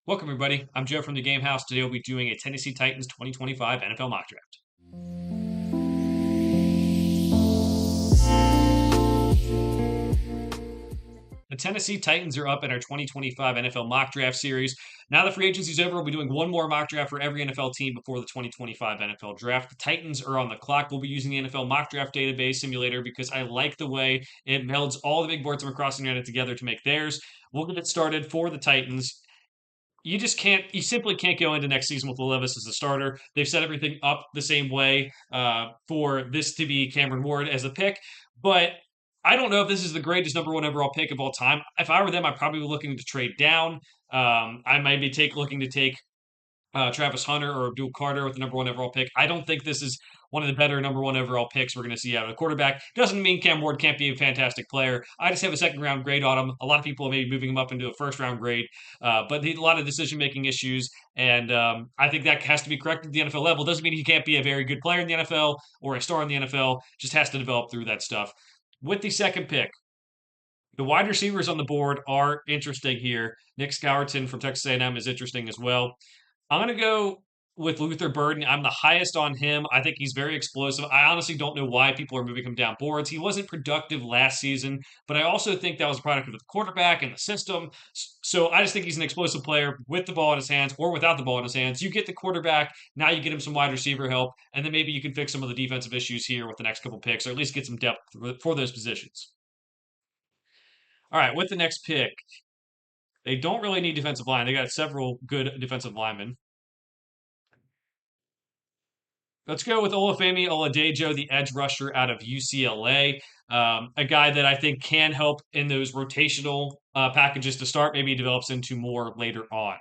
Welcome, everybody. I'm Joe from the Game House. Today we'll be doing a Tennessee Titans 2025 NFL mock draft. The Tennessee Titans are up in our 2025 NFL mock draft series. Now the free agency's over, we'll be doing one more mock draft for every NFL team before the 2025 NFL draft. The Titans are on the clock. We'll be using the NFL mock draft database simulator because I like the way it melds all the big boards from across the internet together to make theirs. We'll get it started for the Titans. You simply can't go into next season with Will Levis as a starter. They've set everything up the same way for this to be Cameron Ward as a pick, but I don't know if this is the greatest number one overall pick of all time. If I were them, I'd probably be looking to trade down. I might be looking to take Travis Hunter or Abdul Carter with the number one overall pick. I don't think this is one of the better number one overall picks we're going to see out of a quarterback. Doesn't mean Cam Ward can't be a fantastic player. I just have a second round grade on him. A lot of people are maybe moving him up into a first round grade, but a lot of decision making issues. And I think that has to be corrected at the NFL level. Doesn't mean he can't be a very good player in the NFL or a star in the NFL. Just has to develop through that stuff. With the second pick, the wide receivers on the board are interesting here. Nick Scourton from Texas A&M is interesting as well. I'm going to go with Luther Burden. I'm the highest on him. I think he's very explosive. I honestly don't know why people are moving him down boards. He wasn't productive last season, but I also think that was a product of the quarterback and the system. So I just think he's an explosive player with the ball in his hands or without the ball in his hands. You get the quarterback, now you get him some wide receiver help, and then maybe you can fix some of the defensive issues here with the next couple picks, or at least get some depth for those positions. All right, with the next pick, they don't really need defensive line. They got several good defensive linemen. Let's go with Olufemi Oladejo, the edge rusher out of UCLA. A guy that I think can help in those rotational packages to start. Maybe he develops into more later on.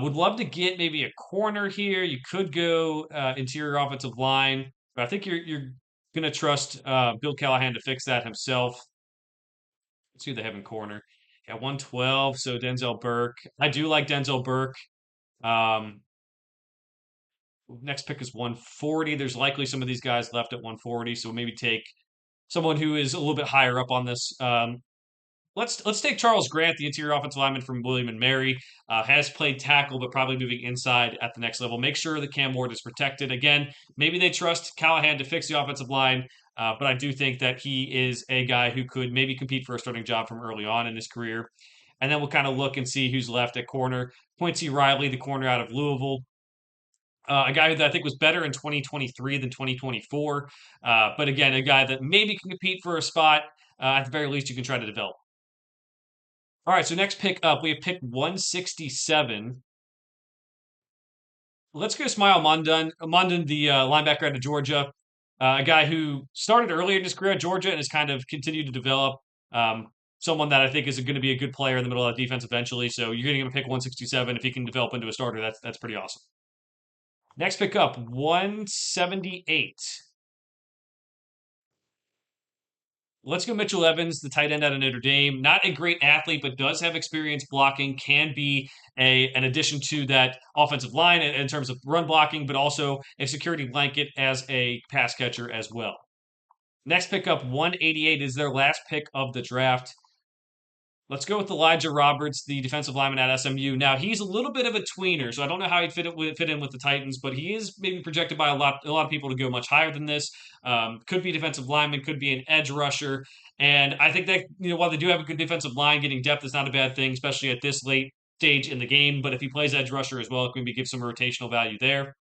Would love to get maybe a corner here. You could go interior offensive line, but I think you're going to trust Bill Callahan to fix that himself. Let's see who they have in corner. Yeah, 112. So Denzel Burke. I do like Denzel Burke. Um, Next pick is 140. There's likely some of these guys left at 140, so maybe take someone who is a little bit higher up on this. Let's take Charles Grant, the interior offensive lineman from William and Mary. Has played tackle, but probably moving inside at the next level. Make sure that Cam Ward is protected. Again, maybe they trust Callahan to fix the offensive line, but I do think that he is a guy who could maybe compete for a starting job from early on in his career. And then we'll kind of look and see who's left at corner. Quincy Riley, the corner out of Louisville. A guy that I think was better in 2023 than 2024. But again, a guy that maybe can compete for a spot. At the very least, you can try to develop. All right, so next pick up, we have pick 167. Let's go Smile Mondon. Mondon, the linebacker out of Georgia, a guy who started early in his career at Georgia and has kind of continued to develop. Someone that I think is going to be a good player in the middle of that defense eventually. So you're getting him a pick 167. If he can develop into a starter, that's pretty awesome. Next pick up, 178. Let's go Mitchell Evans, the tight end out of Notre Dame. Not a great athlete, but does have experience blocking, can be an addition to that offensive line in terms of run blocking, but also a security blanket as a pass catcher as well. Next pickup, 188, is their last pick of the draft. Let's go with Elijah Roberts, the defensive lineman at SMU. Now he's a little bit of a tweener, so I don't know how he'd fit in with the Titans, but he is maybe projected by a lot of people to go much higher than this. Could be defensive lineman, could be an edge rusher, and I think that while they do have a good defensive line, getting depth is not a bad thing, especially at this late stage in the game. But if he plays edge rusher as well, it can maybe give some rotational value there.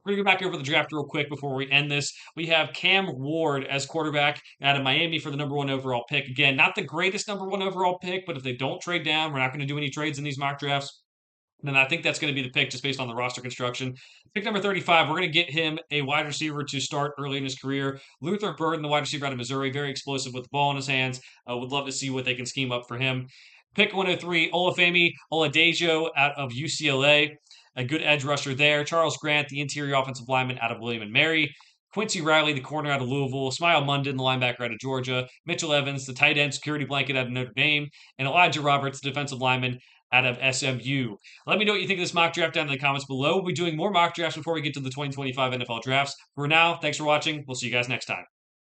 We're going to go back over the draft real quick before we end this. We have Cam Ward as quarterback out of Miami for the number one overall pick. Again, not the greatest number one overall pick, but if they don't trade down, we're not going to do any trades in these mock drafts. Then I think that's going to be the pick just based on the roster construction. Pick number 35, we're going to get him a wide receiver to start early in his career. Luther Burden, the wide receiver out of Missouri, very explosive with the ball in his hands. Would love to see what they can scheme up for him. Pick 103, Olufemi Oladejo out of UCLA. A good edge rusher there. Charles Grant, the interior offensive lineman out of William and Mary. Quincy Riley, the corner out of Louisville. Smile Mondon, the linebacker out of Georgia. Mitchell Evans, the tight end security blanket out of Notre Dame. And Elijah Roberts, the defensive lineman out of SMU. Let me know what you think of this mock draft down in the comments below. We'll be doing more mock drafts before we get to the 2025 NFL drafts. For now, thanks for watching. We'll see you guys next time.